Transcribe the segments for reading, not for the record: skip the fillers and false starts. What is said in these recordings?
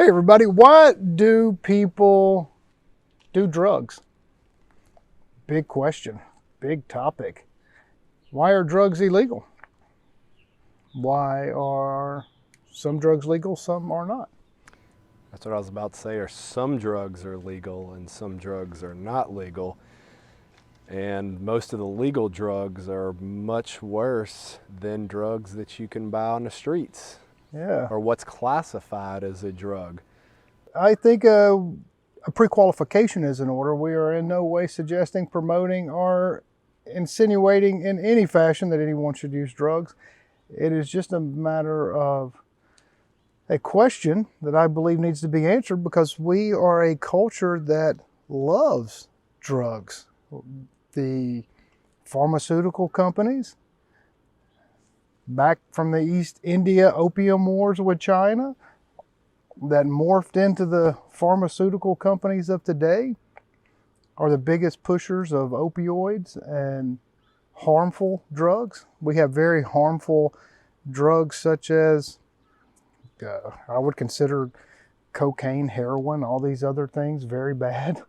Hey everybody, why do people do drugs? Big question, big topic. Why are drugs illegal? Why are some drugs legal, some are not? That's what I was about to say. Are some drugs are legal and some drugs are not legal. And most of the legal drugs are much worse than drugs that you can buy on the streets Yeah, or what's classified as a drug. I think a pre-qualification is in order. We are in no way suggesting, promoting, or insinuating in any fashion that anyone should use drugs. It is just a matter of a question that I believe needs to be answered because we are a culture that loves drugs. The pharmaceutical companies, back from the East India opium wars with China, that morphed into the pharmaceutical companies of today, are the biggest pushers of opioids and harmful drugs. We have very harmful drugs such as I would consider cocaine, heroin, all these other things very bad.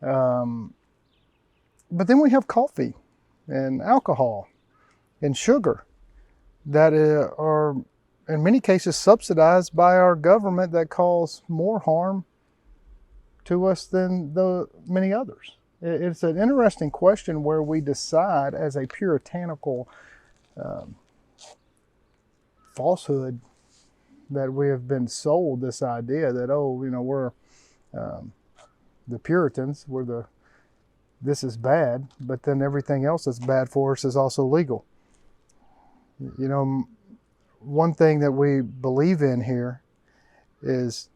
But then we have coffee and alcohol and sugar that are in many cases subsidized by our government that cause more harm to us than the many others. It's an interesting question where we decide as a puritanical falsehood that we have been sold this idea that, oh, you know, we're the Puritans, this is bad, but then everything else that's bad for us is also legal. You know, one thing that we believe in here is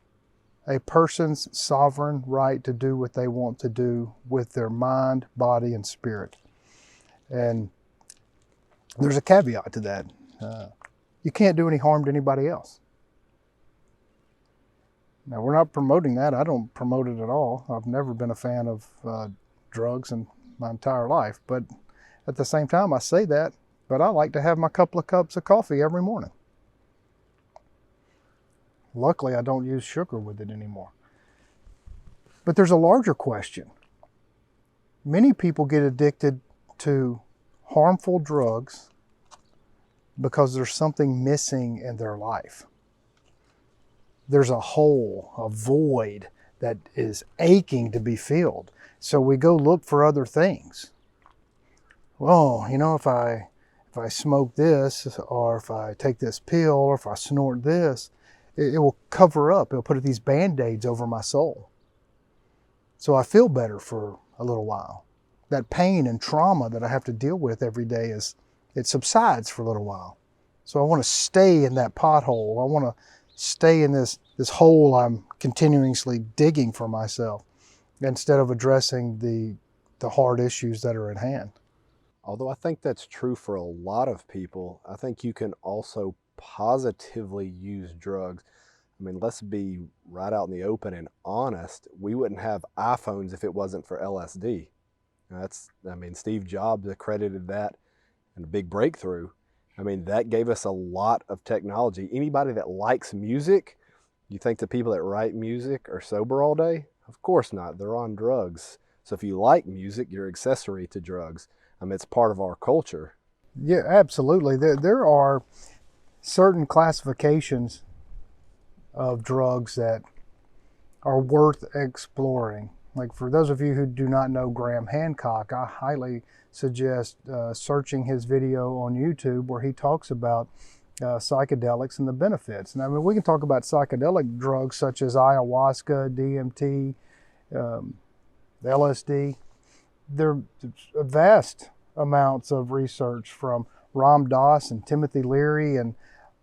a person's sovereign right to do what they want to do with their mind, body, and spirit. And there's a caveat to that. You can't do any harm to anybody else. Now, we're not promoting that. I don't promote it at all. I've never been a fan of drugs in my entire life. But at the same time, I say that, but I like to have my couple of cups of coffee every morning. Luckily, I don't use sugar with it anymore. But there's a larger question. Many people get addicted to harmful drugs because there's something missing in their life. There's a hole, a void that is aching to be filled. So we go look for other things. Well, you know, if I smoke this, or if I take this pill, or if I snort this, it will cover up. It'll put these Band-Aids over my soul. So I feel better for a little while. That pain and trauma that I have to deal with every day it subsides for a little while. So I want to stay in that pothole. I want to stay in this hole I'm continuously digging for myself instead of addressing the hard issues that are at hand. Although I think that's true for a lot of people, I think you can also positively use drugs. I mean, let's be right out in the open and honest. We wouldn't have iPhones if it wasn't for LSD. Steve Jobs accredited that and a big breakthrough. I mean, that gave us a lot of technology. Anybody that likes music, you think the people that write music are sober all day? Of course not. They're on drugs. So if you like music, you're accessory to drugs. I mean, it's part of our culture. Yeah, absolutely. There are certain classifications of drugs that are worth exploring. Like for those of you who do not know Graham Hancock, I highly suggest searching his video on YouTube where he talks about psychedelics and the benefits. And I mean, we can talk about psychedelic drugs such as ayahuasca, DMT, LSD. There are vast amounts of research from Ram Dass and Timothy Leary and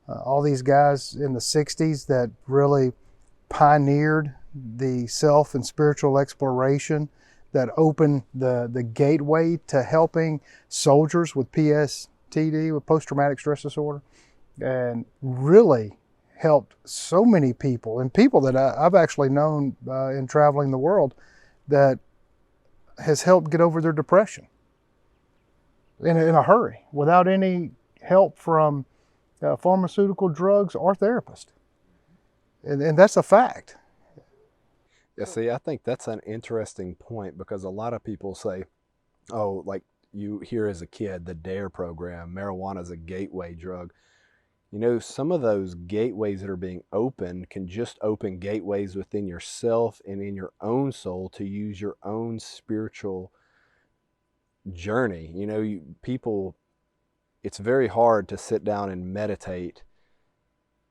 all these guys in the 60s that really pioneered the self and spiritual exploration that opened the gateway to helping soldiers with PTSD, with post-traumatic stress disorder, and really helped so many people, and people that I've actually known in traveling the world that has helped get over their depression in a hurry without any help from pharmaceutical drugs or therapist. And that's a fact. Yeah, see, I think that's an interesting point because a lot of people say, oh, like you hear as a kid, the DARE program, marijuana is a gateway drug. You know, some of those gateways that are being opened can just open gateways within yourself and in your own soul to use your own spiritual journey. You know, people, it's very hard to sit down and meditate.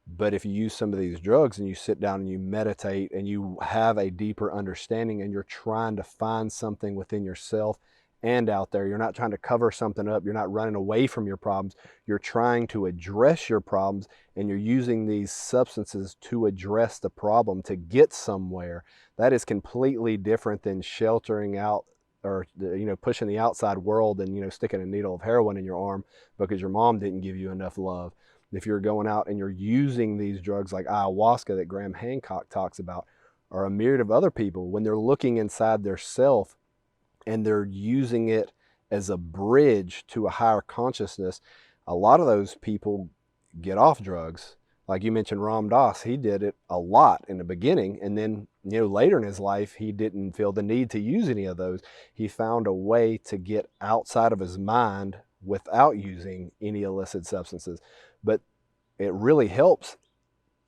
But if you use some of these drugs and you sit down and you meditate and you have a deeper understanding and you're trying to find something within yourself and out there, you're not trying to cover something up, you're not running away from your problems, you're trying to address your problems, and you're using these substances to address the problem to get somewhere. That is completely different than sheltering out or, you know, pushing the outside world and, you know, sticking a needle of heroin in your arm because your mom didn't give you enough love. If you're going out and you're using these drugs like ayahuasca that Graham Hancock talks about, or a myriad of other people, when they're looking inside their self and they're using it as a bridge to a higher consciousness, a lot of those people get off drugs. Like you mentioned, Ram Dass, he did it a lot in the beginning, and then, you know, later in his life, he didn't feel the need to use any of those. He found a way to get outside of his mind without using any illicit substances. But it really helps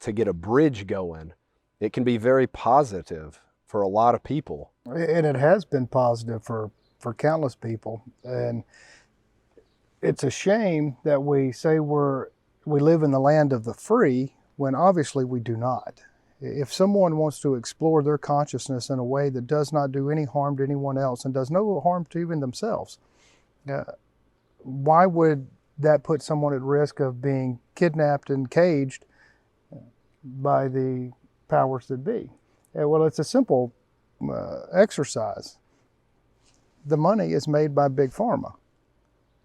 to get a bridge going. It can be very positive for a lot of people. And it has been positive for countless people. And it's a shame that we say we live in the land of the free when obviously we do not. If someone wants to explore their consciousness in a way that does not do any harm to anyone else and does no harm to even themselves, why would that put someone at risk of being kidnapped and caged by the powers that be? Well, it's a simple exercise. The money is made by Big Pharma.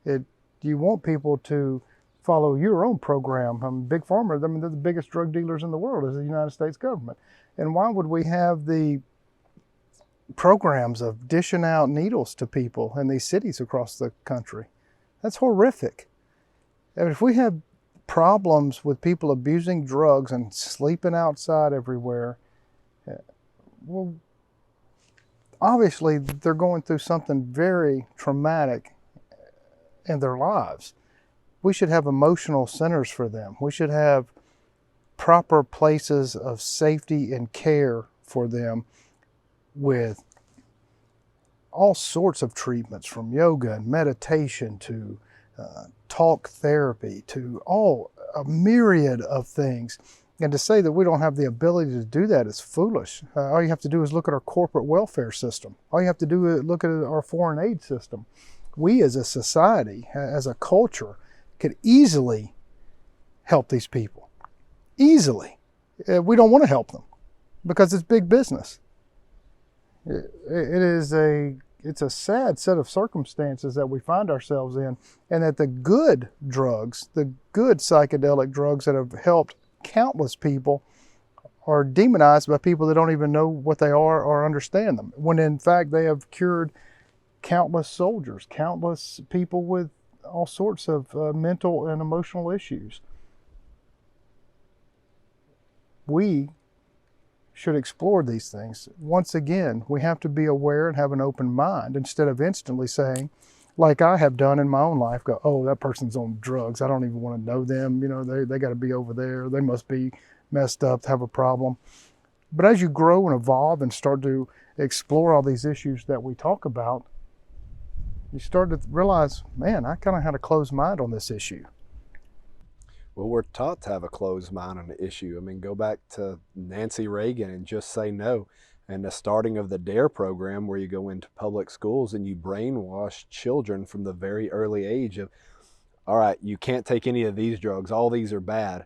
You want people to follow your own program. Big Pharma, they're the biggest drug dealers in the world, is the United States government. And why would we have the programs of dishing out needles to people in these cities across the country? That's horrific. And if we have problems with people abusing drugs and sleeping outside everywhere, well, obviously they're going through something very traumatic in their lives. We should have emotional centers for them. We should have proper places of safety and care for them with all sorts of treatments, from yoga and meditation to talk therapy to a myriad of things. And to say that we don't have the ability to do that is foolish. All you have to do is look at our corporate welfare system. All you have to do is look at our foreign aid system. We as a society, as a culture, could easily help these people. Easily. We don't want to help them because it's big business. It's a sad set of circumstances that we find ourselves in, and that the good drugs, the good psychedelic drugs that have helped countless people, are demonized by people that don't even know what they are or understand them, when in fact they have cured countless soldiers, countless people with all sorts of mental and emotional issues. We should explore these things. Once again, we have to be aware and have an open mind instead of instantly saying, like I have done in my own life, go, oh, that person's on drugs. I don't even want to know them. You know, they got to be over there. They must be messed up, have a problem. But as you grow and evolve and start to explore all these issues that we talk about, you start to realize, man, I kind of had a closed mind on this issue. Well, we're taught to have a closed mind on the issue. I mean, go back to Nancy Reagan and just say no. And the starting of the DARE program, where you go into public schools and you brainwash children from the very early age of, all right, you can't take any of these drugs. All these are bad.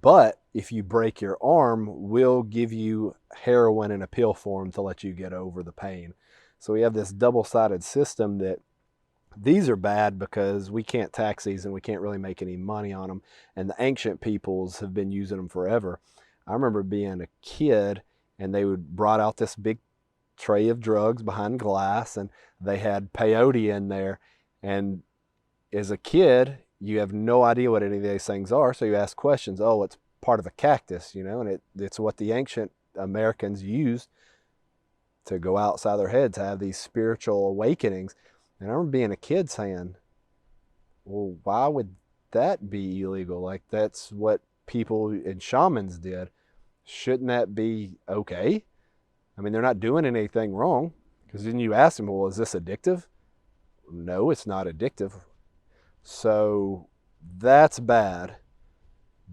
But if you break your arm, we'll give you heroin in a pill form to let you get over the pain. So we have this double-sided system that these are bad because we can't tax these and we can't really make any money on them. And the ancient peoples have been using them forever. I remember being a kid and they brought out this big tray of drugs behind glass and they had peyote in there. And as a kid, you have no idea what any of these things are. So you ask questions. Oh, it's part of a cactus, you know, and it's what the ancient Americans used to go outside their head to have these spiritual awakenings. And I remember being a kid saying, well, why would that be illegal? Like, that's what people and shamans did. Shouldn't that be okay? I mean, they're not doing anything wrong. Because then you ask them, well, is this addictive? No, it's not addictive. So that's bad.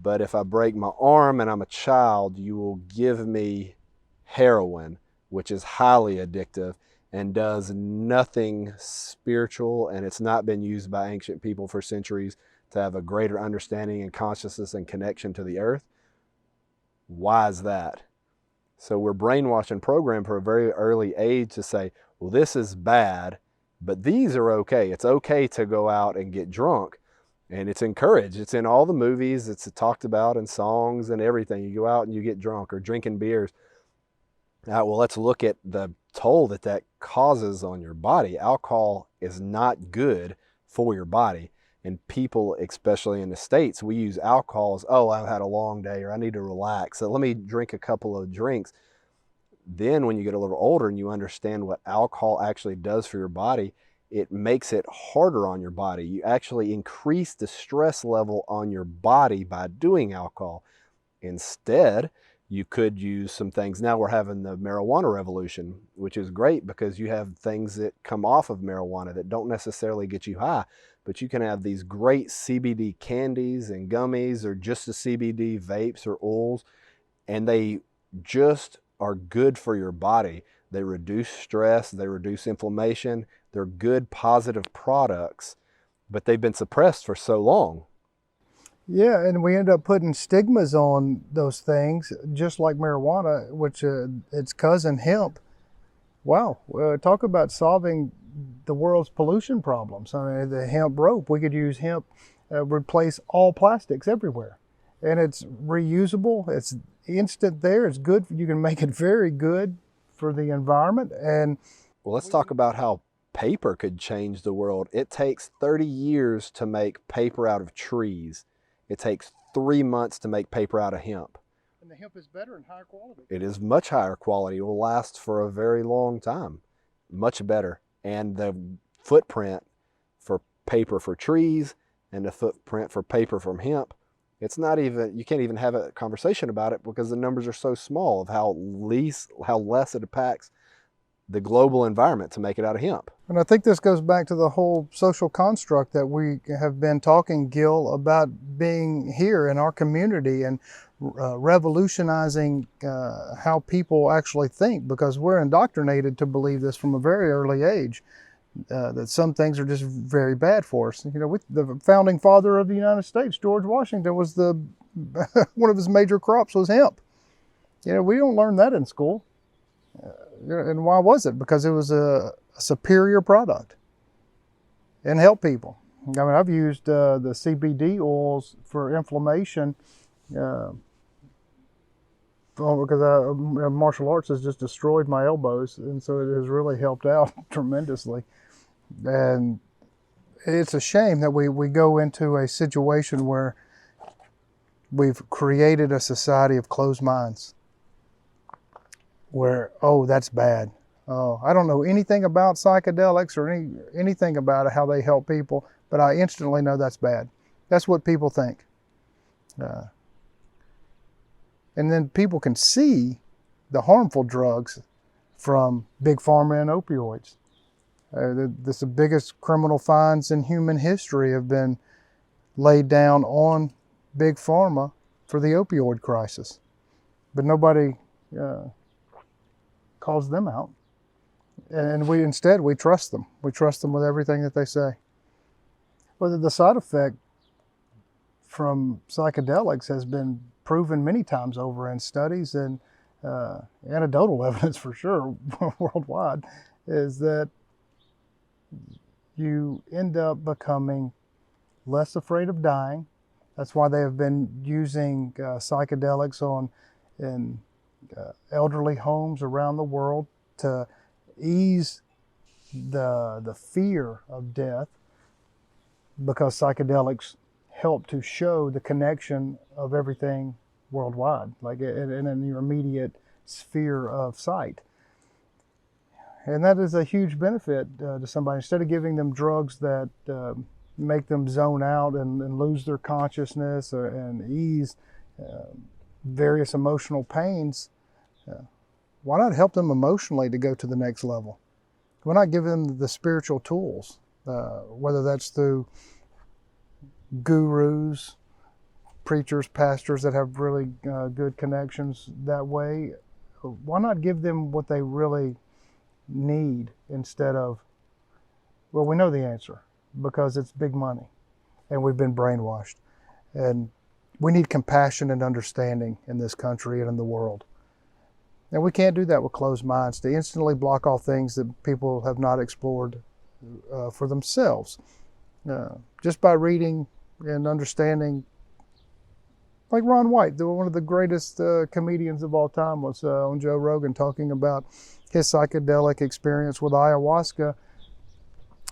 But if I break my arm and I'm a child, you will give me heroin, which is highly addictive and does nothing spiritual, and it's not been used by ancient people for centuries to have a greater understanding and consciousness and connection to the earth. Why is that? So we're brainwashed and programmed for a very early age to say, well, this is bad, but these are okay. It's okay to go out and get drunk. And it's encouraged. It's in all the movies. It's talked about in songs and everything. You go out and you get drunk or drinking beers. Well, let's look at the toll that causes on your body. Alcohol is not good for your body. And people, especially in the States, we use alcohol as, oh, I've had a long day or I need to relax, so let me drink a couple of drinks. Then when you get a little older and you understand what alcohol actually does for your body, it makes it harder on your body. You actually increase the stress level on your body by doing alcohol. Instead, you could use some things. Now we're having the marijuana revolution, which is great because you have things that come off of marijuana that don't necessarily get you high, but you can have these great CBD candies and gummies or just the CBD vapes or oils, and they just are good for your body. They reduce stress, they reduce inflammation. They're good, positive products, but they've been suppressed for so long. Yeah, and we end up putting stigmas on those things, just like marijuana, which its cousin hemp. Wow, talk about solving the world's pollution problems. I mean, the hemp rope, we could use hemp, replace all plastics everywhere. And it's reusable, it's instant there, it's good. You can make it very good for the environment. And well, let's talk about how paper could change the world. It takes 30 years to make paper out of trees. It takes 3 months to make paper out of hemp. And the hemp is better and higher quality. It is much higher quality. It will last for a very long time. Much better. And the footprint for paper for trees and the footprint for paper from hemp, it's not even, you can't even have a conversation about it because the numbers are so small of how less it impacts the global environment to make it out of hemp. And I think this goes back to the whole social construct that we have been talking, Gil, about being here in our community and revolutionizing how people actually think, because we're indoctrinated to believe this from a very early age, that some things are just very bad for us. You know, the founding father of the United States, George Washington, was one of his major crops was hemp. You know, we don't learn that in school. And why was it? Because it was a superior product and helped people. I mean, I've used the CBD oils for inflammation because martial arts has just destroyed my elbows, and so it has really helped out tremendously. And it's a shame that we go into a situation where we've created a society of closed minds. Where, oh, that's bad. Oh, I don't know anything about psychedelics or anything about how they help people, but I instantly know that's bad. That's what people think. And then people can see the harmful drugs from big pharma and opioids. The biggest criminal fines in human history have been laid down on big pharma for the opioid crisis. But nobody calls them out, and instead we trust them. We trust them with everything that they say. Well, the side effect from psychedelics has been proven many times over in studies and anecdotal evidence for sure worldwide, is that you end up becoming less afraid of dying. That's why they have been using psychedelics in elderly homes around the world to ease the fear of death, because psychedelics help to show the connection of everything worldwide, like in your immediate sphere of sight. And that is a huge benefit to somebody. Instead of giving them drugs that make them zone out and lose their consciousness and ease various emotional pains, why not help them emotionally to go to the next level? Why not give them the spiritual tools, whether that's through gurus, preachers, pastors that have really good connections that way? Why not give them what they really need instead of, well, we know the answer because it's big money and we've been brainwashed. And we need compassion and understanding in this country and in the world. And we can't do that with closed minds to instantly block off things that people have not explored for themselves. Just by reading and understanding, like Ron White, one of the greatest comedians of all time, was on Joe Rogan talking about his psychedelic experience with ayahuasca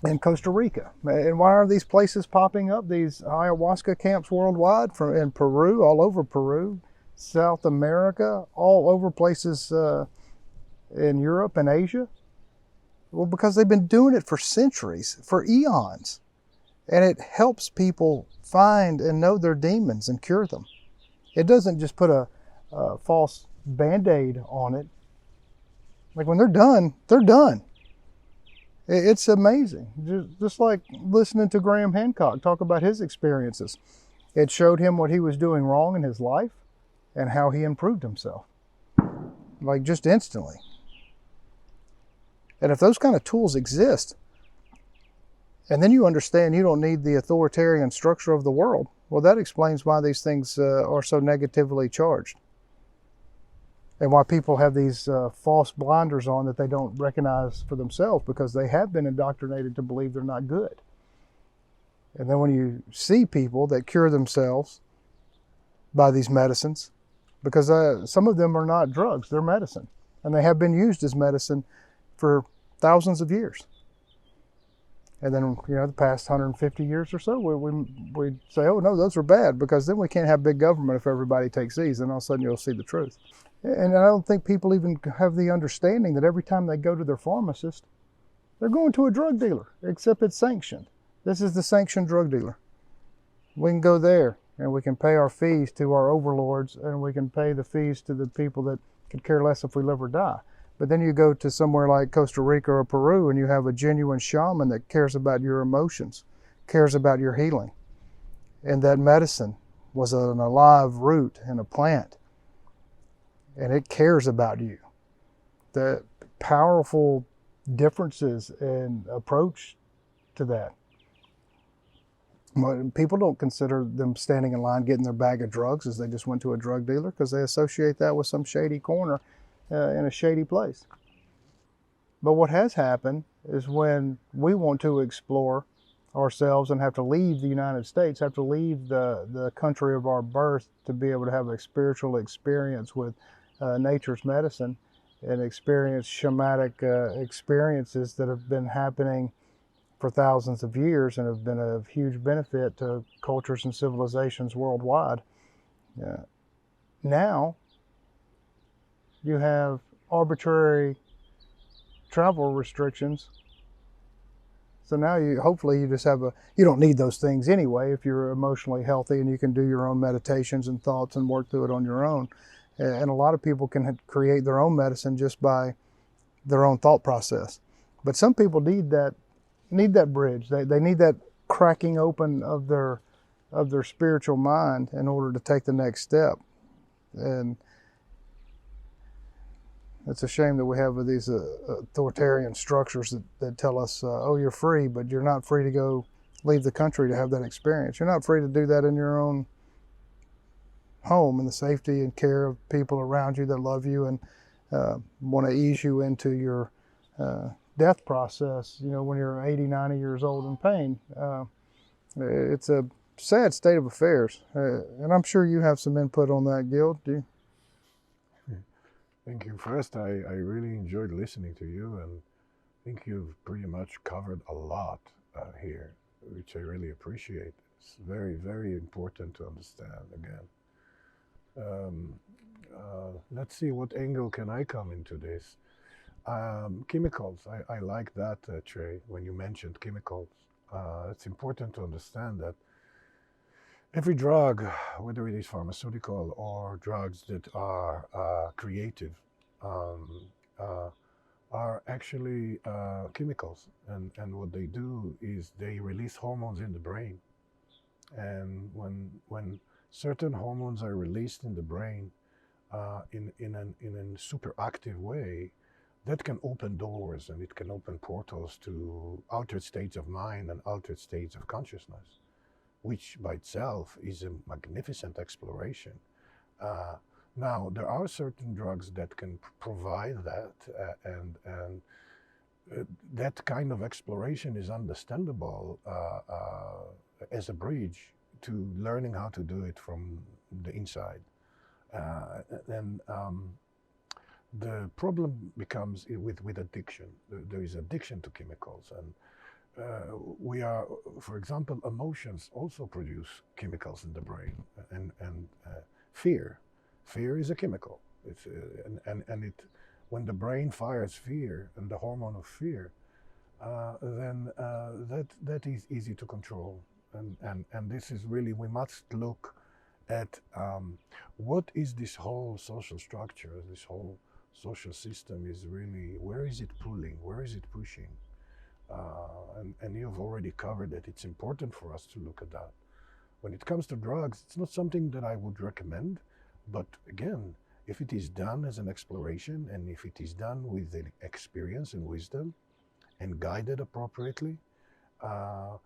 in Costa Rica. And why are these places popping up, these ayahuasca camps worldwide, in Peru, all over Peru, South America, all over places in Europe and Asia? Well, because they've been doing it for centuries, for eons. And it helps people find and know their demons and cure them. It doesn't just put a false Band-Aid on it. Like when they're done, they're done. It's amazing. Just like listening to Graham Hancock talk about his experiences. It showed him what he was doing wrong in his life and how he improved himself. Like just instantly. And if those kind of tools exist, and then you understand you don't need the authoritarian structure of the world, well, that explains why these things are so negatively charged. And why people have these false blinders on that they don't recognize for themselves, because they have been indoctrinated to believe they're not good. And then when you see people that cure themselves by these medicines, because some of them are not drugs, they're medicine. And they have been used as medicine for thousands of years. And then, the past 150 years or so, we say, oh no, those are bad, because then we can't have big government if everybody takes these, and all of a sudden you'll see the truth. And I don't think people even have the understanding that every time they go to their pharmacist, they're going to a drug dealer, except it's sanctioned. This is the sanctioned drug dealer. We can go there and we can pay our fees to our overlords, and we can pay the fees to the people that could care less if we live or die. But then you go to somewhere like Costa Rica or Peru and you have a genuine shaman that cares about your emotions, cares about your healing. And that medicine was an alive root in a plant. And it cares about you. The powerful differences in approach to that. People don't consider them standing in line getting their bag of drugs as they just went to a drug dealer, because they associate that with some shady corner in a shady place. But what has happened is when we want to explore ourselves and have to leave the United States, have to leave the country of our birth to be able to have a spiritual experience with nature's medicine and experience shamanic experiences that have been happening for thousands of years and have been of huge benefit to cultures and civilizations worldwide. Now you have arbitrary travel restrictions. So now hopefully you just have you don't need those things anyway if you're emotionally healthy and you can do your own meditations and thoughts and work through it on your own. And a lot of people can create their own medicine just by their own thought process. But some people need that bridge. They need that cracking open of their spiritual mind in order to take the next step. And it's a shame that we have these authoritarian structures that tell us, oh, you're free, but you're not free to go leave the country to have that experience. You're not free to do that in your own home in the safety and care of people around you that love you and want to ease you into your death process, when you're 80, 90 years old in pain. It's a sad state of affairs. And I'm sure you have some input on that, Gil. Do you? Thank you. First, I really enjoyed listening to you, and I think you've pretty much covered a lot here, which I really appreciate. It's very, very important to understand again. Um, let's see, what angle can I come into this? Chemicals. I like that, Trey, when you mentioned chemicals. It's important to understand that every drug, whether it is pharmaceutical or drugs that are creative, um, uh, are actually chemicals. And what they do is they release hormones in the brain. And when certain hormones are released in the brain in a super active way, that can open doors and it can open portals to altered states of mind and altered states of consciousness, which by itself is a magnificent exploration. Uh, Now, there are certain drugs that can provide that, and that kind of exploration is understandable as a bridge to learning how to do it from the inside. And the problem becomes with addiction. There is addiction to chemicals, and we are, for example, emotions also produce chemicals in the brain, and fear. Fear is a chemical. It's and it when the brain fires fear and the hormone of fear, then that is easy to control. And this is really, we must look at what is this whole social structure, this whole social system is really, where is it pulling, where is it pushing? And you've already covered it. It's important for us to look at that. When it comes to drugs, it's not something that I would recommend, but again, if it is done as an exploration and if it is done with the experience and wisdom and guided appropriately, uh,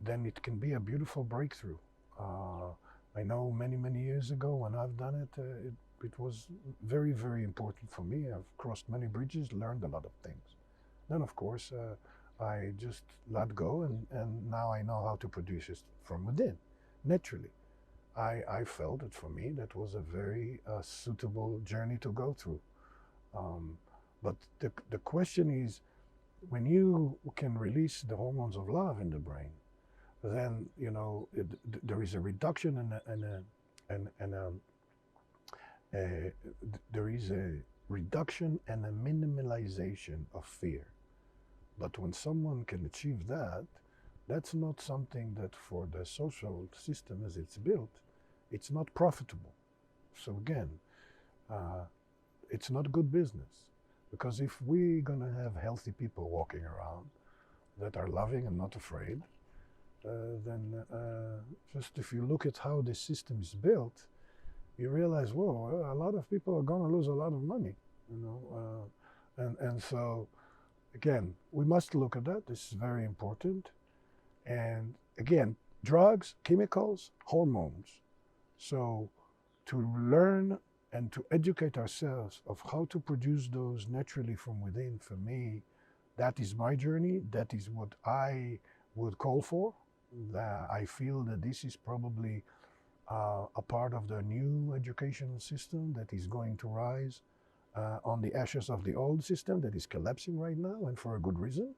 then it can be a beautiful breakthrough. I know many years ago when I've done it, it was very, very important for me. I've crossed many bridges, learned a lot of things. Then, of course, I just let go, and now I know how to produce it from within, naturally. I felt that for me, that was a very suitable journey to go through. Um, but the question is, when you can release the hormones of love in the brain, then there is a reduction there is a reduction and a minimalization of fear. But when someone can achieve that, that's not something that for the social system as it's built, it's not profitable. So again, it's not good business. Because if we're going to have healthy people walking around that are loving and not afraid, then just if you look at how this system is built, you realize, whoa, a lot of people are going to lose a lot of money, and so again, we must look at that. This is very important. And again, drugs, chemicals, hormones. So to learn and to educate ourselves of how to produce those naturally from within, for me, that is my journey. That is what I would call for. I feel that this is probably a part of the new educational system that is going to rise on the ashes of the old system that is collapsing right now, and for a good reason.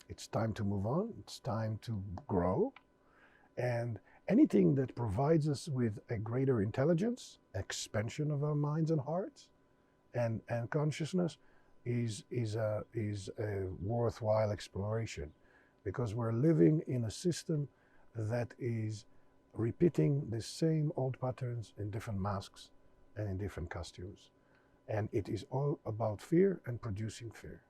It's time to move on. It's time to grow. And anything that provides us with a greater intelligence, expansion of our minds and hearts, and consciousness is a worthwhile exploration, because we're living in a system that is repeating the same old patterns in different masks and in different costumes. And it is all about fear and producing fear.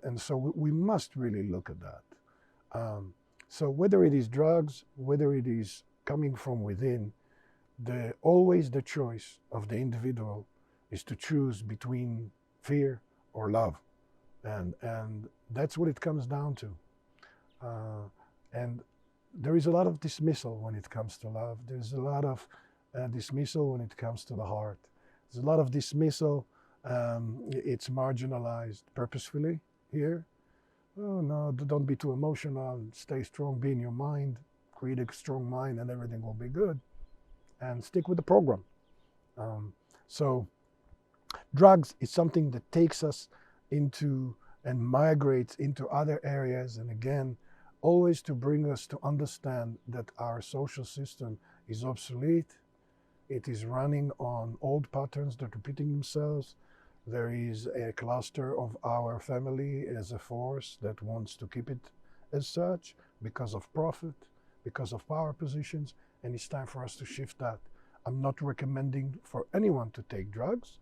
And so we must really look at that. So whether it is drugs, whether it is coming from within, always the choice of the individual is to choose between fear or love. And that's what it comes down to. And there is a lot of dismissal when it comes to love. There's a lot of dismissal when it comes to the heart. There's a lot of dismissal. It's marginalized purposefully here. Oh no, don't be too emotional. Stay strong, be in your mind, create a strong mind, and everything will be good. And stick with the program. So drugs is something that takes us into and migrates into other areas. And again, always to bring us to understand that our social system is obsolete, It is running on old patterns that are repeating themselves. There is a cluster of our family as a force that wants to keep it as such because of profit, because of power positions, and it's time for us to shift that. I'm not recommending for anyone to take drugs,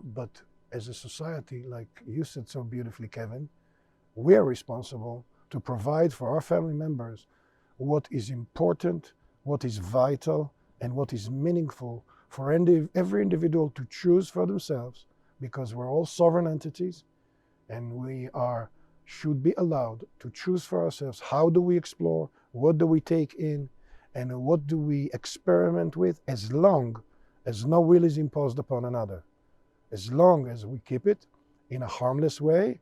but as a society, like you said so beautifully, Kevin, we are responsible to provide for our family members what is important, what is vital, and what is meaningful for every individual to choose for themselves, because we're all sovereign entities and we should be allowed to choose for ourselves how do we explore, what do we take in, and what do we experiment with, as long as no will is imposed upon another. As long as we keep it in a harmless way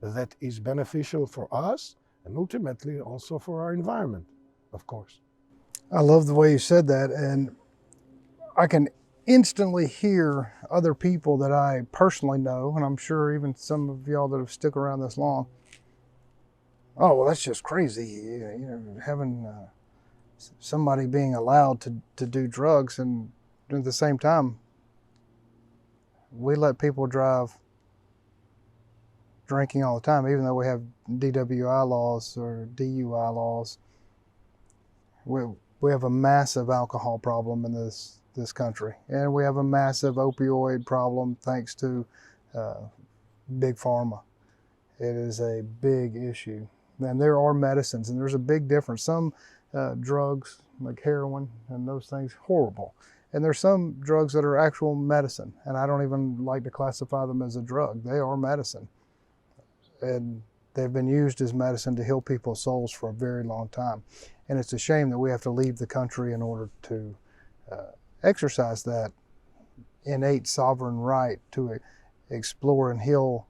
that is beneficial for us and ultimately also for our environment, of course. I love the way you said that, and I can instantly hear other people that I personally know, and I'm sure even some of y'all that have stuck around this long. Oh, well, that's just crazy. Having somebody being allowed to do drugs, and at the same time, we let people drive drinking all the time, even though we have DWI laws or DUI laws. We have a massive alcohol problem in this country, and we have a massive opioid problem thanks to big pharma. It is a big issue, and there are medicines, and there's a big difference. Some drugs like heroin and those things, horrible, and there's some drugs that are actual medicine, and I don't even like to classify them as a drug. They are medicine, and they've been used as medicine to heal people's souls for a very long time. And it's a shame that we have to leave the country in order to exercise that innate sovereign right to explore and heal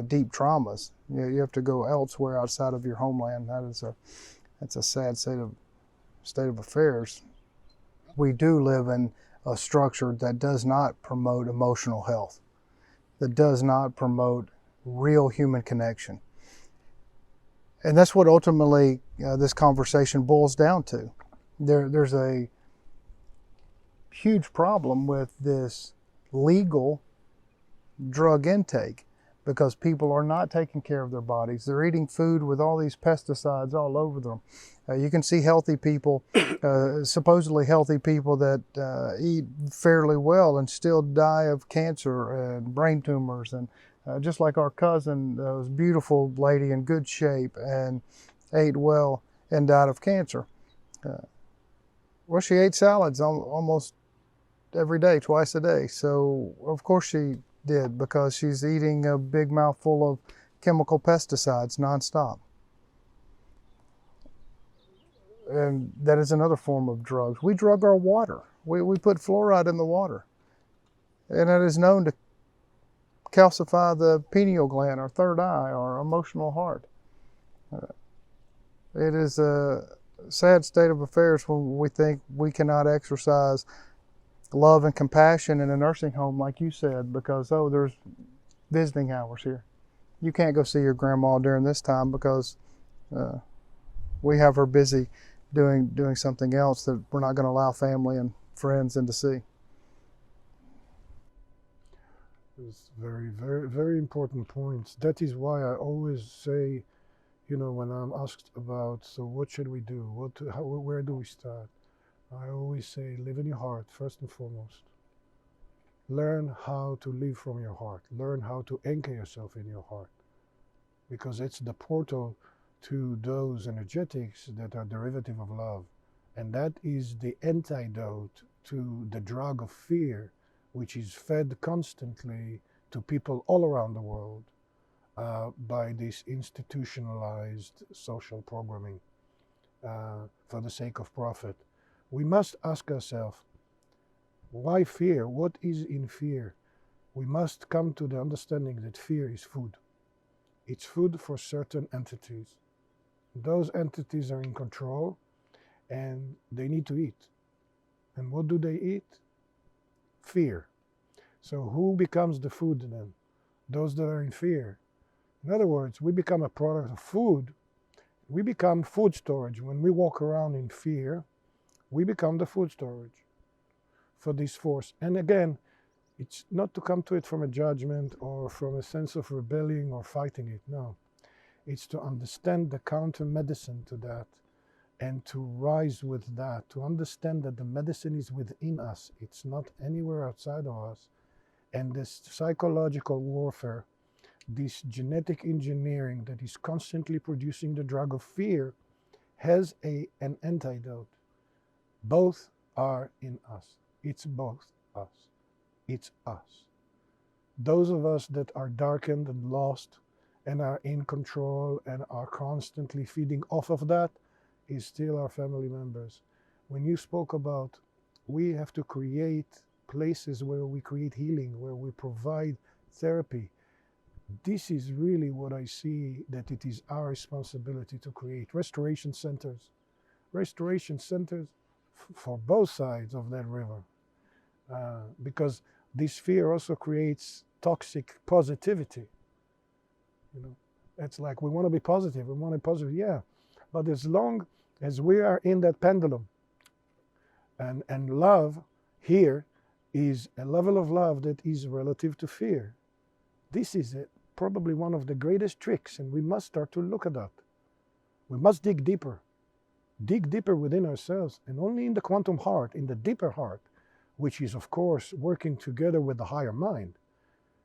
deep traumas. You have to go elsewhere outside of your homeland. That's a sad state of affairs. We do live in a structure that does not promote emotional health, that does not promote real human connection. And that's what ultimately this conversation boils down to. There's a huge problem with this legal drug intake because people are not taking care of their bodies. They're eating food with all these pesticides all over them. You can see healthy people, supposedly healthy people that eat fairly well and still die of cancer and brain tumors. And just like our cousin, was a beautiful lady in good shape and ate well and died of cancer. Well, she ate salads almost every day, twice a day. So of course she did, because she's eating a big mouthful of chemical pesticides nonstop. And that is another form of drugs. We drug our water. We put fluoride in the water. And it is known to calcify the pineal gland, our third eye, our emotional heart. It is a sad state of affairs when we think we cannot exercise love and compassion in a nursing home, like you said, because, oh, there's visiting hours here. You can't go see your grandma during this time because we have her busy doing something else that we're not going to allow family and friends in to see. It's very, very, very important points. That is why I always say, when I'm asked about, so what should we do? Where do we start? I always say, live in your heart, first and foremost. Learn how to live from your heart. Learn how to anchor yourself in your heart. Because it's the portal to those energetics that are derivative of love. And that is the antidote to the drug of fear, which is fed constantly to people all around the world by this institutionalized social programming for the sake of profit. We must ask ourselves, why fear? What is in fear? We must come to the understanding that fear is food. It's food for certain entities. Those entities are in control and they need to eat. And what do they eat? Fear. So who becomes the food then? Those that are in fear. In other words, we become a product of food. We become food storage. When we walk around in fear, we become the food storage for this force. And again, it's not to come to it from a judgment or from a sense of rebelling or fighting it. No, it's to understand the counter medicine to that and to rise with that, to understand that the medicine is within us. It's not anywhere outside of us. And this psychological warfare, this genetic engineering that is constantly producing the drug of fear, has an antidote. Both are in us. It's both us. It's us. Those of us that are darkened and lost and are in control and are constantly feeding off of that is still our family members. When you spoke about we have to create places where we create healing, where we provide therapy, this is really what I see that it is our responsibility to create. Restoration centers for both sides of that river. Because this fear also creates toxic positivity. It's like we want to be positive, we want to be positive, yeah. But as long as we are in that pendulum, and love here is a level of love that is relative to fear. This is probably one of the greatest tricks, and we must start to look at that. We must dig deeper within ourselves, and only in the quantum heart, in the deeper heart, which is of course working together with the higher mind,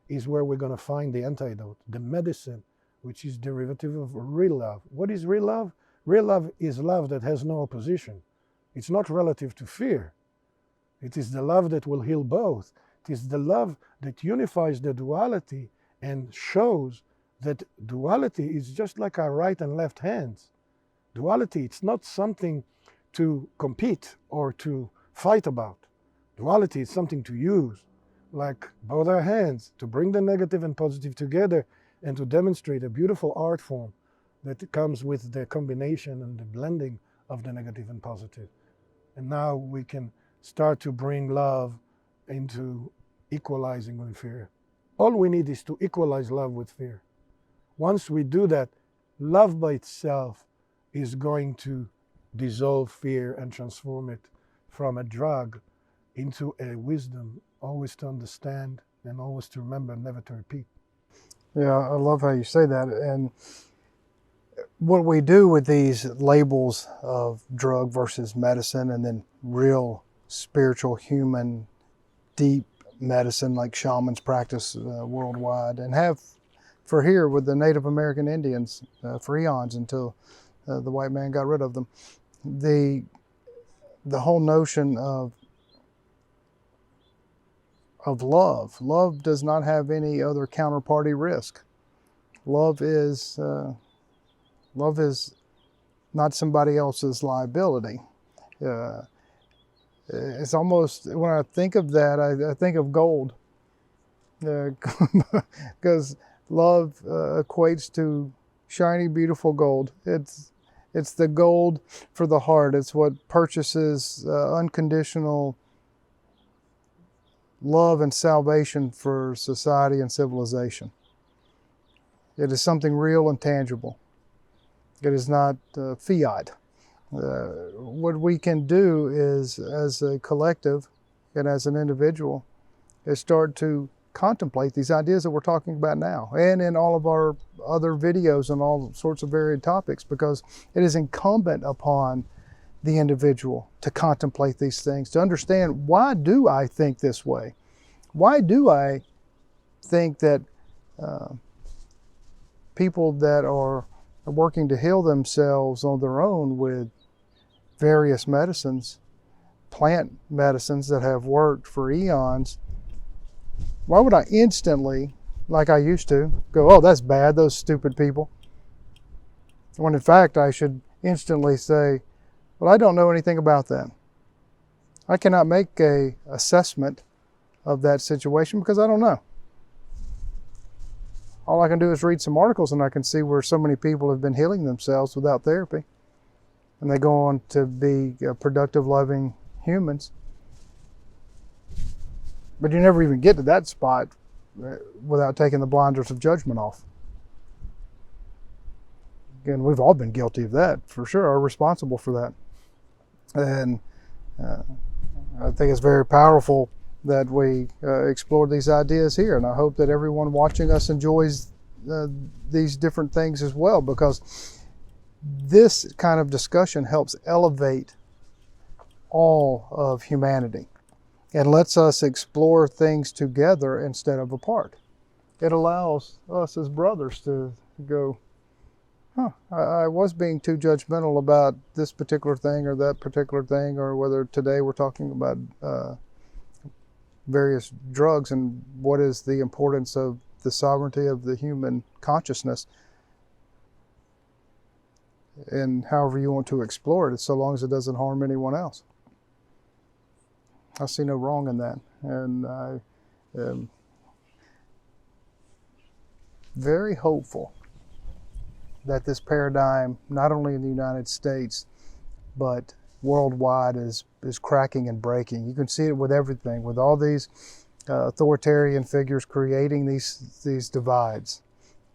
is where we're going to find the antidote, the medicine, which is derivative of real love. What is real love? Real love is love that has no opposition. It's not relative to fear. It is the love that will heal both. It is the love that unifies the duality and shows that duality is just like our right and left hands. Duality, it's not something to compete or to fight about. Duality is something to use, like both our hands, to bring the negative and positive together and to demonstrate a beautiful art form that comes with the combination and the blending of the negative and positive. And now we can start to bring love into equalizing with fear. All we need is to equalize love with fear. Once we do that, love by itself is going to dissolve fear and transform it from a drug into a wisdom, always to understand and always to remember, never to repeat. Yeah, I love how you say that. And what we do with these labels of drug versus medicine, and then real spiritual, human, deep medicine like shamans practice worldwide, and have for here with the Native American Indians for eons until the white man got rid of them. The whole notion of love does not have any other counterparty risk. Love is not somebody else's liability. It's almost, when I think of that, I think of gold, because love equates to shiny, beautiful gold. It's the gold for the heart. It's what purchases unconditional love and salvation for society and civilization. It is something real and tangible. It is not fiat. What we can do is, as a collective and as an individual, is start to contemplate these ideas that we're talking about now, and in all of our other videos on all sorts of varied topics, because it is incumbent upon the individual to contemplate these things, to understand, why do I think this way? Why do I think that people that are working to heal themselves on their own with various medicines, plant medicines that have worked for eons, why would I instantly, like I used to, go, oh, that's bad, those stupid people? When in fact I should instantly say, well, I don't know anything about that. I cannot make an assessment of that situation because I don't know. All I can do is read some articles, and I can see where so many people have been healing themselves without therapy. And they go on to be productive, loving humans. But you never even get to that spot without taking the blinders of judgment off. Again, we've all been guilty of that, for sure, are responsible for that. And I think it's very powerful that we explore these ideas here, and I hope that everyone watching us enjoys these different things as well, because this kind of discussion helps elevate all of humanity and lets us explore things together instead of apart. It allows us as brothers to go, I was being too judgmental about this particular thing or that particular thing, or whether today we're talking about various drugs and what is the importance of the sovereignty of the human consciousness, and however you want to explore it, so long as it doesn't harm anyone else. I see no wrong in that, and I am very hopeful that this paradigm, not only in the United States, but worldwide, is cracking and breaking. You can see it with everything, with all these authoritarian figures creating these divides,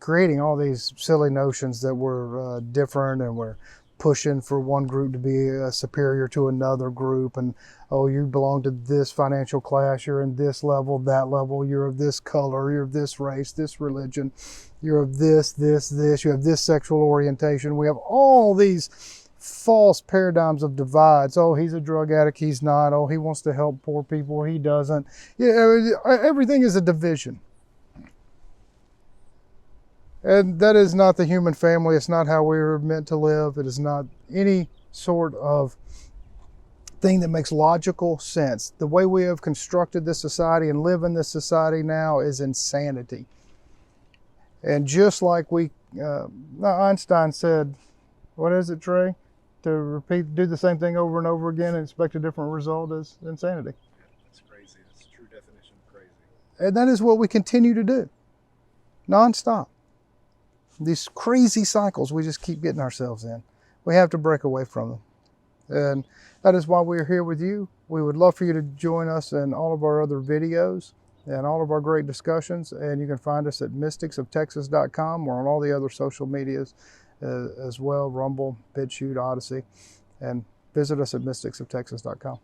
creating all these silly notions that we're different and we're pushing for one group to be superior to another group, and oh, you belong to this financial class, you're in this level, that level, you're of this color, you're of this race, this religion, you're of this, you have this sexual orientation. We have all these false paradigms of divides. Oh, he's a drug addict, he's not. Oh, he wants to help poor people, he doesn't. Yeah, everything is a division. And that is not the human family. It's not how we were meant to live. It is not any sort of thing that makes logical sense. The way we have constructed this society and live in this society now is insanity. And just like Einstein said, what is it, Trey? To do the same thing over and over again and expect a different result is insanity. That's crazy. That's the true definition of crazy. And that is what we continue to do, nonstop. These crazy cycles we just keep getting ourselves in. We have to break away from them. And that is why we're here with you. We would love for you to join us in all of our other videos and all of our great discussions. And you can find us at mysticsoftexas.com. We're on all the other social medias as well, Rumble, BitChute, Odyssey. And visit us at mysticsoftexas.com.